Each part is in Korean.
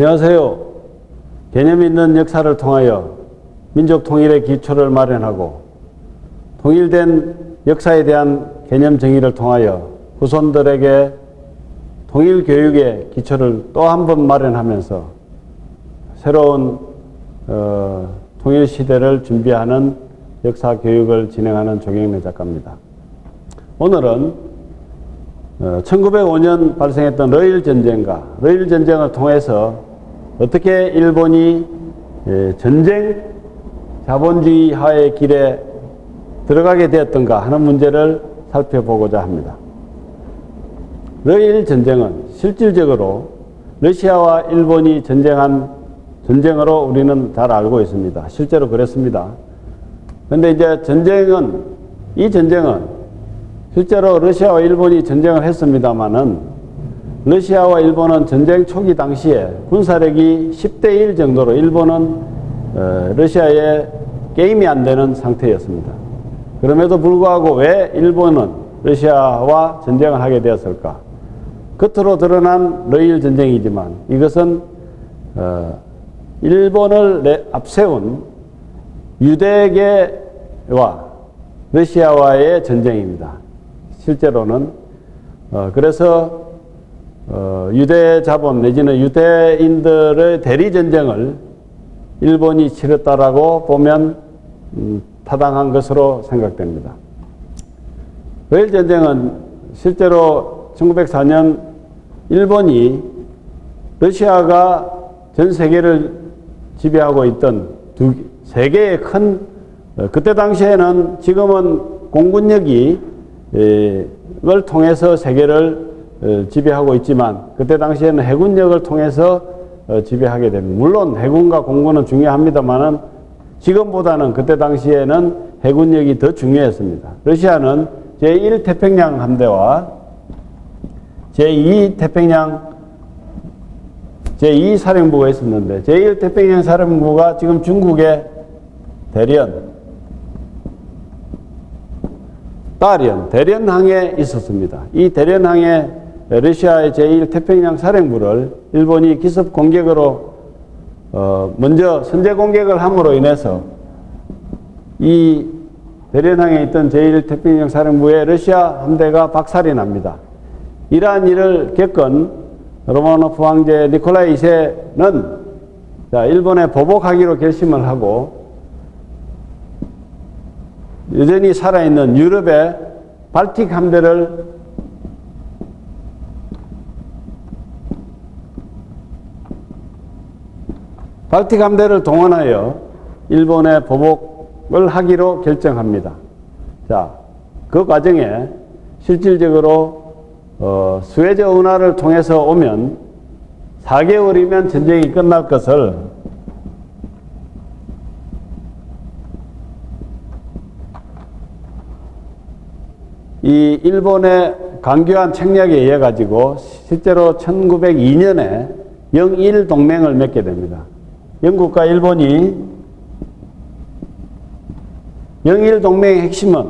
안녕하세요. 개념 있는 역사를 통하여 민족 통일의 기초를 마련하고 통일된 역사에 대한 개념 정의를 통하여 후손들에게 통일 교육의 기초를 또 한 번 마련하면서 새로운 통일 시대를 준비하는 역사 교육을 진행하는 조경래 작가입니다. 오늘은 1905년 발생했던 러일 전쟁과 러일 전쟁을 통해서 어떻게 일본이 전쟁 자본주의화의 길에 들어가게 되었던가 하는 문제를 살펴보고자 합니다. 러일 전쟁은 실질적으로 러시아와 일본이 전쟁한 전쟁으로 우리는 잘 알고 있습니다. 실제로 그랬습니다. 그런데 이제 이 전쟁은 실제로 러시아와 일본이 전쟁을 했습니다마는 러시아와 일본은 전쟁 초기 당시에 군사력이 10대 1 정도로 일본은 러시아에 게임이 안 되는 상태였습니다. 그럼에도 불구하고 왜 일본은 러시아와 전쟁을 하게 되었을까? 겉으로 드러난 러일 전쟁이지만 이것은 일본을 앞세운 유대계와 러시아와의 전쟁입니다. 실제로는 그래서 유대 자본 내지는 유대인들의 대리 전쟁을 일본이 치렀다라고 보면 타당한 것으로 생각됩니다. 러일 전쟁은 실제로 1904년 일본이 러시아가 전 세계를 지배하고 있던 세 개의 큰 그때 당시에는 지금은 공군력이 을 통해서 세계를 지배하고 있지만 그때 당시에는 해군력을 통해서 지배하게 됩니다. 물론 해군과 공군은 중요합니다만은 지금보다는 그때 당시에는 해군력이 더 중요했습니다. 러시아는 제1태평양 함대와 제2사령부가 있었는데 제1태평양 사령부가 지금 중국의 대련항에 있었습니다. 이 대련항에 러시아의 제1태평양 사령부를 일본이 기습 공격으로 먼저 선제 공격을 함으로 인해서 이 대련항에 있던 제1태평양 사령부의 러시아 함대가 박살이 납니다. 이러한 일을 겪은 로마노프 황제 니콜라이 2세는 일본에 보복하기로 결심을 하고 여전히 살아있는 유럽의 발틱 함대를 동원하여 일본에 보복을 하기로 결정합니다. 자, 그 과정에 실질적으로 수에즈 운하를 통해서 오면 4개월이면 전쟁이 끝날 것을 이 일본의 강교한 책략에 의해 가지고 실제로 1902년에 영일 동맹을 맺게 됩니다. 영국과 일본이 영일 동맹의 핵심은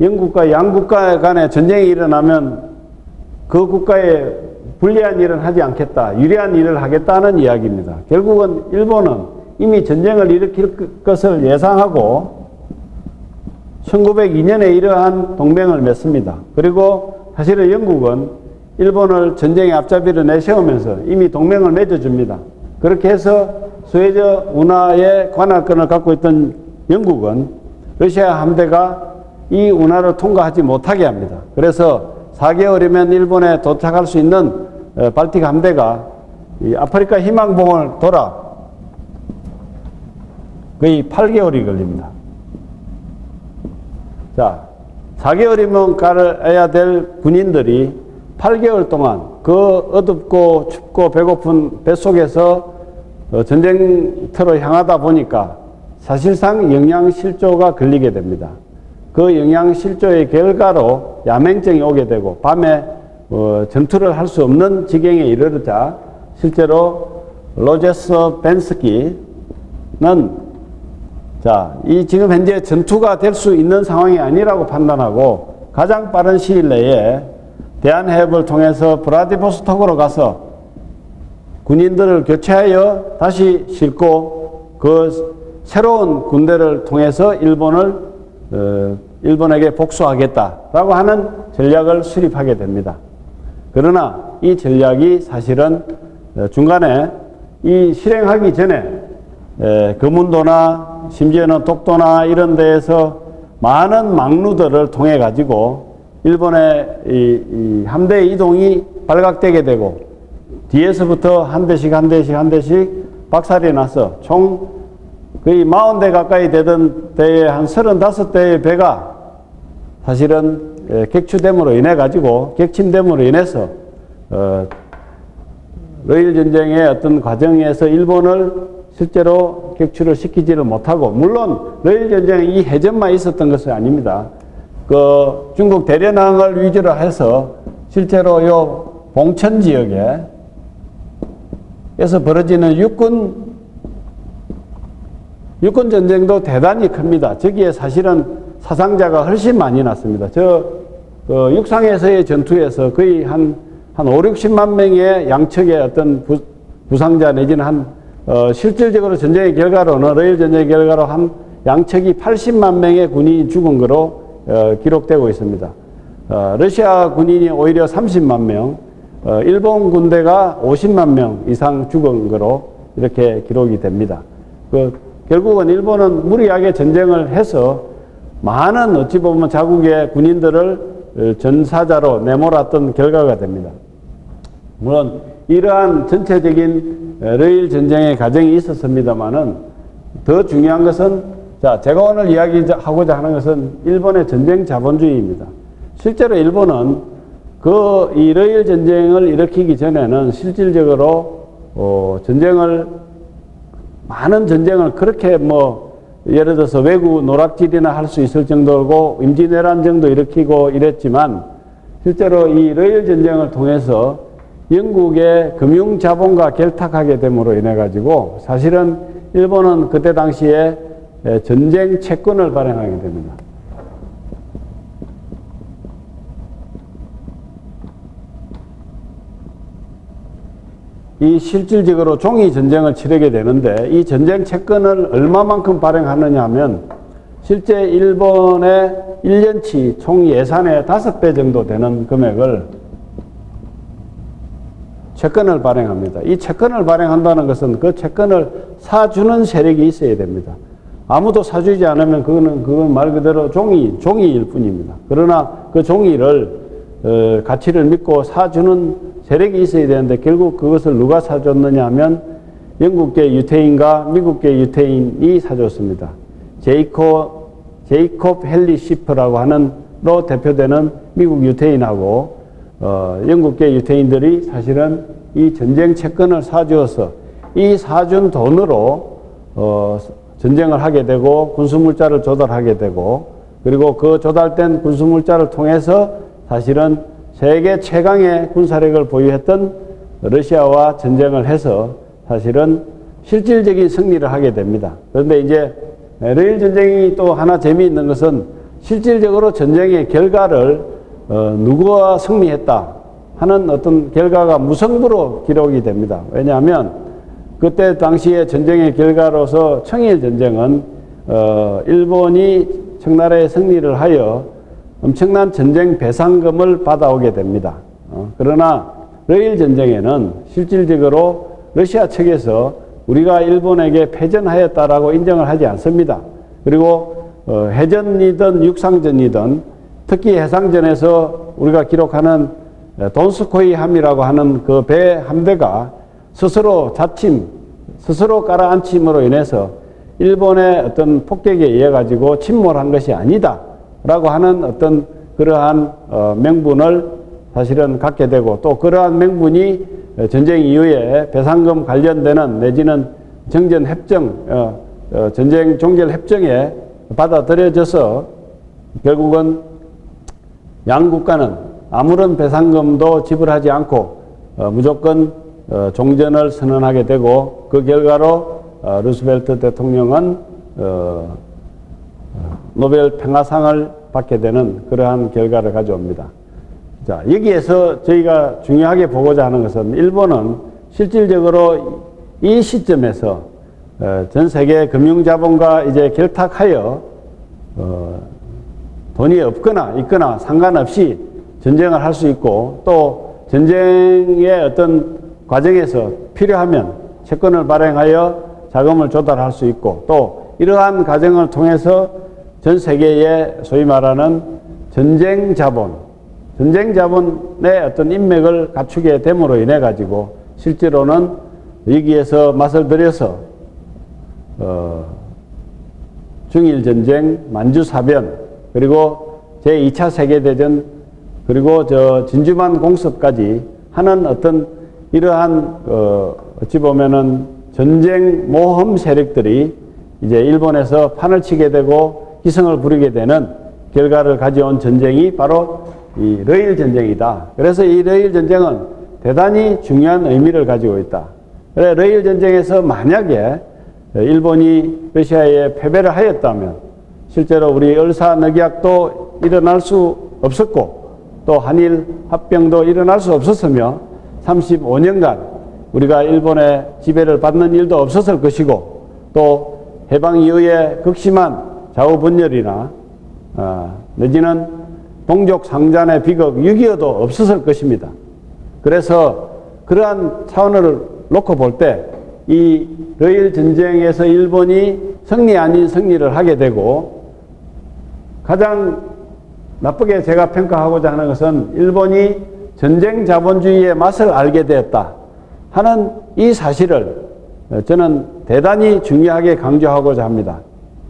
영국과 양국가 간에 전쟁이 일어나면 그 국가에 불리한 일은 하지 않겠다, 유리한 일을 하겠다는 이야기입니다. 결국은 일본은 이미 전쟁을 일으킬 것을 예상하고 1902년에 이러한 동맹을 맺습니다. 그리고 사실은 영국은 일본을 전쟁의 앞잡이로 내세우면서 이미 동맹을 맺어줍니다. 그렇게 해서 수에즈 운하의 관할권을 갖고 있던 영국은 러시아 함대가 이 운하를 통과하지 못하게 합니다. 그래서 4개월이면 일본에 도착할 수 있는 발틱 함대가 이 아프리카 희망봉을 돌아 거의 8개월이 걸립니다. 4개월이면 가야 될 군인들이 8개월 동안 그 어둡고 춥고 배고픈 뱃속에서 전쟁터로 향하다 보니까 사실상 영양실조가 걸리게 됩니다. 그 영양실조의 결과로 야맹증이 오게 되고 밤에 전투를 할 수 없는 지경에 이르르자 실제로 로제스 벤스키는 이 지금 현재 전투가 될 수 있는 상황이 아니라고 판단하고 가장 빠른 시일 내에 대한해협을 통해서 브라디보스톡으로 가서 군인들을 교체하여 다시 싣고 그 새로운 군대를 통해서 일본에게 복수하겠다라고 하는 전략을 수립하게 됩니다. 그러나 이 전략이 사실은 중간에 이 실행하기 전에 거문도나 심지어는 독도나 이런 데에서 많은 막루들을 통해 가지고 일본의 이 함대 이동이 발각되게 되고 뒤에서부터 한 대씩 박살이 나서 총 거의 40대 가까이 되던 때에 한 35대의 배가 사실은 객추됨으로 인해 가지고 객침됨으로 인해서 러일 전쟁의 어떤 과정에서 일본을 실제로 객추를 시키지를 못하고, 물론 러일 전쟁에 이 해전만 있었던 것은 아닙니다. 그 중국 대련항을 위주로 해서 실제로 요 봉천 지역에서 벌어지는 육군 전쟁도 대단히 큽니다. 저기에 사실은 사상자가 훨씬 많이 났습니다. 육상에서의 전투에서 거의 한 5, 60만 명의 양측의 어떤 부상자 내지는 실질적으로 전쟁의 결과로는, 러일 전쟁의 결과로 한 양측이 80만 명의 군인이 죽은 거로 기록되고 있습니다. 러시아 군인이 오히려 30만 명, 일본 군대가 50만 명 이상 죽은 거로 이렇게 기록이 됩니다. 결국은 일본은 무리하게 전쟁을 해서 많은 어찌 보면 자국의 군인들을 전사자로 내몰았던 결과가 됩니다. 물론 이러한 전체적인 러일 전쟁의 과정이 있었습니다만은 더 중요한 것은, 제가 오늘 이야기하고자 하는 것은 일본의 전쟁 자본주의입니다. 실제로 일본은 이 러일 전쟁을 일으키기 전에는 실질적으로 많은 전쟁을 그렇게 예를 들어서 외구 노락질이나 할 수 있을 정도고 임진왜란 정도 일으키고 이랬지만, 실제로 이 러일 전쟁을 통해서 영국의 금융 자본과 결탁하게 됨으로 인해 가지고 사실은 일본은 그때 당시에 전쟁 채권을 발행하게 됩니다. 이 실질적으로 종이 전쟁을 치르게 되는데, 이 전쟁 채권을 얼마만큼 발행하느냐 하면 실제 일본의 1년치 총 예산의 5배 정도 되는 금액을 채권을 발행합니다. 이 채권을 발행한다는 것은 그 채권을 사주는 세력이 있어야 됩니다. 아무도 사주지 않으면 그건 말 그대로 종이일 뿐입니다. 그러나 그 종이를 가치를 믿고 사주는 세력이 있어야 되는데, 결국 그것을 누가 사줬느냐 하면 영국계 유태인과 미국계 유태인이 사줬습니다. 제이콥 헨리 시프라고 하는로 대표되는 미국 유태인하고 영국계 유태인들이 사실은 이 전쟁 채권을 사주어서 이 사준 돈으로 전쟁을 하게 되고 군수물자를 조달하게 되고, 그리고 그 조달된 군수물자를 통해서 사실은 세계 최강의 군사력을 보유했던 러시아와 전쟁을 해서 사실은 실질적인 승리를 하게 됩니다. 그런데 이제 러일 전쟁이 또 하나 재미있는 것은 실질적으로 전쟁의 결과를 누구와 승리했다 하는 어떤 결과가 무성부로 기록이 됩니다. 왜냐하면 그때 당시에 전쟁의 결과로서 청일 전쟁은 일본이 청나라의 승리를 하여 엄청난 전쟁 배상금을 받아오게 됩니다. 그러나 러일 전쟁에는 실질적으로 러시아 측에서 우리가 일본에게 패전하였다라고 인정을 하지 않습니다. 그리고 해전이든 육상전이든 특히 해상전에서 우리가 기록하는 돈스코이 함이라고 하는 그 배 함대가 스스로 깔아앉힘으로 인해서 일본의 어떤 폭격에 의해 가지고 침몰한 것이 아니다라고 하는 어떤 그러한 명분을 사실은 갖게 되고, 또 그러한 명분이 전쟁 이후에 배상금 관련되는 내지는 정전협정, 전쟁 종결 협정에 받아들여져서 결국은 양 국가는 아무런 배상금도 지불하지 않고 무조건 종전을 선언하게 되고, 그 결과로 루스벨트 대통령은 노벨 평화상을 받게 되는 그러한 결과를 가져옵니다. 자, 여기에서 저희가 중요하게 보고자 하는 것은 일본은 실질적으로 이 시점에서 전 세계 금융자본과 이제 결탁하여 돈이 없거나 있거나 상관없이 전쟁을 할 수 있고, 또 전쟁의 어떤 과정에서 필요하면 채권을 발행하여 자금을 조달할 수 있고, 또 이러한 과정을 통해서 전 세계의 소위 말하는 전쟁 자본의 어떤 인맥을 갖추게 됨으로 인해 가지고 실제로는 여기에서 맛을 들여서 중일전쟁, 만주사변, 그리고 제2차 세계대전, 그리고 진주만 공습까지 하는 어떤 이러한 어찌 보면은 전쟁 모험 세력들이 이제 일본에서 판을 치게 되고 기승을 부리게 되는 결과를 가져온 전쟁이 바로 이 러일 전쟁이다. 그래서 이 러일 전쟁은 대단히 중요한 의미를 가지고 있다. 그래, 러일 전쟁에서 만약에 일본이 러시아에 패배를 하였다면 실제로 우리 을사늑약도 일어날 수 없었고, 또 한일 합병도 일어날 수 없었으며 35년간 우리가 일본의 지배를 받는 일도 없었을 것이고, 또 해방 이후에 극심한 좌우분열이나 내지는 동족 상잔의 비극 6.25도 없었을 것입니다. 그래서 그러한 차원을 놓고 볼 때 이 러일 전쟁에서 일본이 승리 아닌 승리를 하게 되고, 가장 나쁘게 제가 평가하고자 하는 것은 일본이 전쟁 자본주의의 맛을 알게 되었다 하는 이 사실을 저는 대단히 중요하게 강조하고자 합니다.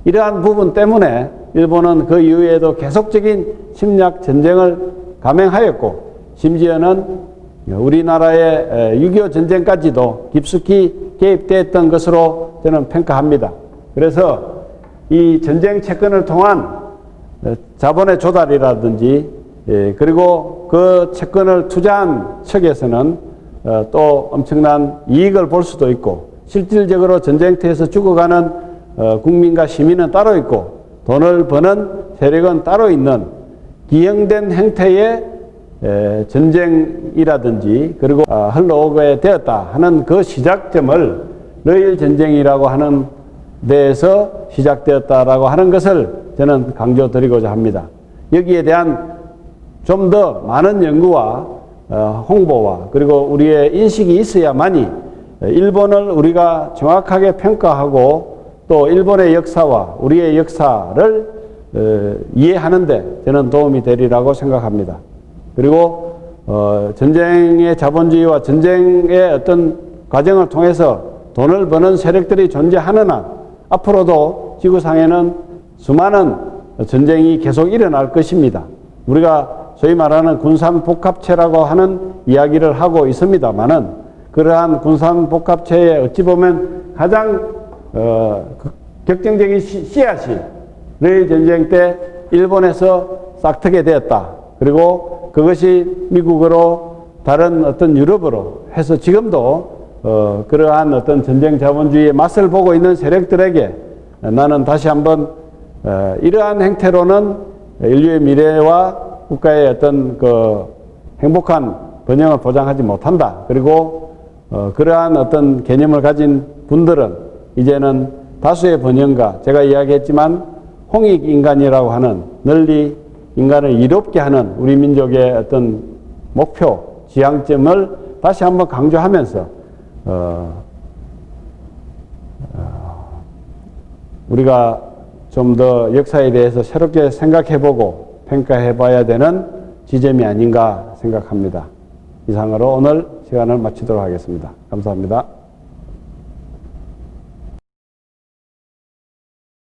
이러한 부분 때문에 일본은 그 이후에도 계속적인 침략 전쟁을 감행하였고, 심지어는 우리나라의 6.25 전쟁까지도 깊숙이 개입되었던 것으로 저는 평가합니다. 그래서 이 전쟁 채권을 통한 자본의 조달이라든지, 그리고 그 채권을 투자한 측에서는 또 엄청난 이익을 볼 수도 있고, 실질적으로 전쟁터에서 죽어가는 국민과 시민은 따로 있고, 돈을 버는 세력은 따로 있는 기형된 형태의 전쟁이라든지, 그리고 흘러오게 되었다 하는 그 시작점을 러일 전쟁이라고 하는 데에서 시작되었다라고 하는 것을 저는 강조드리고자 합니다. 여기에 대한 좀 더 많은 연구와 홍보와 그리고 우리의 인식이 있어야만이 일본을 우리가 정확하게 평가하고, 또 일본의 역사와 우리의 역사를 이해하는 데 저는 도움이 되리라고 생각합니다. 그리고 전쟁의 자본주의와 전쟁의 어떤 과정을 통해서 돈을 버는 세력들이 존재하는 한 앞으로도 지구상에는 수많은 전쟁이 계속 일어날 것입니다. 우리가 소위 말하는 군산복합체라고 하는 이야기를 하고 있습니다만은, 그러한 군산복합체에 어찌 보면 가장 격정적인 씨앗이 러일 전쟁 때 일본에서 싹트게 되었다. 그리고 그것이 미국으로, 다른 어떤 유럽으로 해서 지금도 그러한 어떤 전쟁 자본주의의 맛을 보고 있는 세력들에게 나는 다시 한번 이러한 행태로는 인류의 미래와 국가의 어떤 그 행복한 번영을 보장하지 못한다. 그리고 그러한 어떤 개념을 가진 분들은 이제는 다수의 번영가, 제가 이야기했지만 홍익인간이라고 하는 널리 인간을 이롭게 하는 우리 민족의 어떤 목표, 지향점을 다시 한번 강조하면서 우리가 좀 더 역사에 대해서 새롭게 생각해보고 평가해봐야 되는 지점이 아닌가 생각합니다. 이상으로 오늘 시간을 마치도록 하겠습니다. 감사합니다.